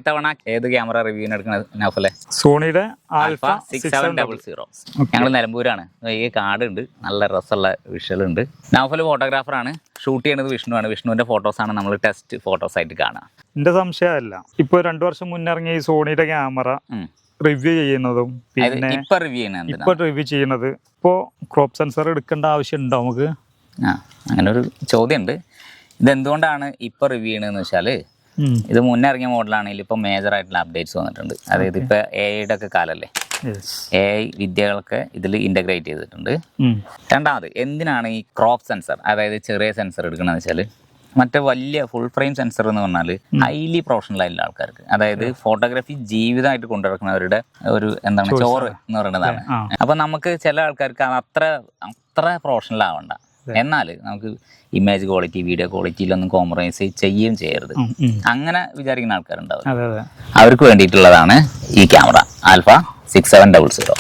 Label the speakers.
Speaker 1: ഇത്തവണ ഏത് ക്യാമറ റിവ്യൂവിന് എടുക്കുന്നത് നൗഫലെ?
Speaker 2: സോണിയുടെ
Speaker 1: ആൽഫ 6700. ഞങ്ങൾ നിലമ്പൂരാണ്. ഈ കാർഡ് ഉണ്ട്, നല്ല രസമുള്ള വിഷ്വൽ ഉണ്ട്. നൗഫൽ ഫോട്ടോഗ്രാഫറാണ്, ഷൂട്ട് ചെയ്യുന്നത് വിഷ്ണുവാണ്. വിഷ്ണുവിന്റെ ഫോട്ടോസാണ് നമ്മൾ ടെസ്റ്റ് ഫോട്ടോസ് ആയിട്ട് കാണുക.
Speaker 2: എന്റെ സംശയമല്ല, ഇപ്പൊ 2 വർഷം മുന്നേ ഇറങ്ങിയ ഈ സോണിയുടെ ക്യാമറ റിവ്യൂ ചെയ്യുന്നതും പിന്നെ
Speaker 1: ഇപ്പൊ
Speaker 2: റിവ്യൂ ചെയ്യുന്നത് ഇപ്പോ ക്രോപ്പ് സെൻസർ എടുക്കേണ്ട ആവശ്യം ഉണ്ടോ നമുക്ക്?
Speaker 1: അങ്ങനെ ഒരു ചോദ്യം ഉണ്ട്. ഇതെന്തുകൊണ്ടാണ് ഇപ്പൊ റിവ്യൂ ചെയ്യണമെന്ന് വെച്ചാല്, ഇത് മുന്നേ ഇറങ്ങിയ മോഡലാണെങ്കിൽ ഇപ്പൊ മേജർ ആയിട്ടുള്ള അപ്ഡേറ്റ്സ് വന്നിട്ടുണ്ട്. അതായത് ഇപ്പൊ AI ഒക്കെ കാലല്ലേ, AI വിദ്യകളൊക്കെ ഇതിൽ ഇന്റഗ്രേറ്റ് ചെയ്തിട്ടുണ്ട്. രണ്ടാമത് എന്തിനാണ് ഈ ക്രോപ്പ് സെൻസർ, അതായത് ചെറിയ സെൻസർ എടുക്കണമെന്ന് വെച്ചാൽ, മറ്റേ വലിയ ഫുൾ ഫ്രെയിം സെൻസർ എന്ന് പറഞ്ഞാൽ ഹൈലി പ്രൊഫഷണൽ ആയിട്ടുള്ള ആൾക്കാർക്ക്, അതായത് ഫോട്ടോഗ്രാഫി ജീവിതമായിട്ട് കൊണ്ടുനടക്കുന്നവരുടെ ഒരു എന്താണ് ചോറ് എന്ന് പറയുന്നതാണ്. അപ്പൊ നമുക്ക് ചില ആൾക്കാർക്ക് അത്ര പ്രൊഫഷണൽ ആവണ്ട, എന്നാൽ നമുക്ക് ഇമേജ് ക്വാളിറ്റി, വീഡിയോ ക്വാളിറ്റിയിലൊന്നും കോംപ്രമൈസ് ചെയ്യുകയും ചെയ്യരുത്, അങ്ങനെ വിചാരിക്കുന്ന ആൾക്കാരുണ്ടാവും. അവർക്ക് വേണ്ടിയിട്ടുള്ളതാണ് ഈ ക്യാമറ ആൽഫ 6700.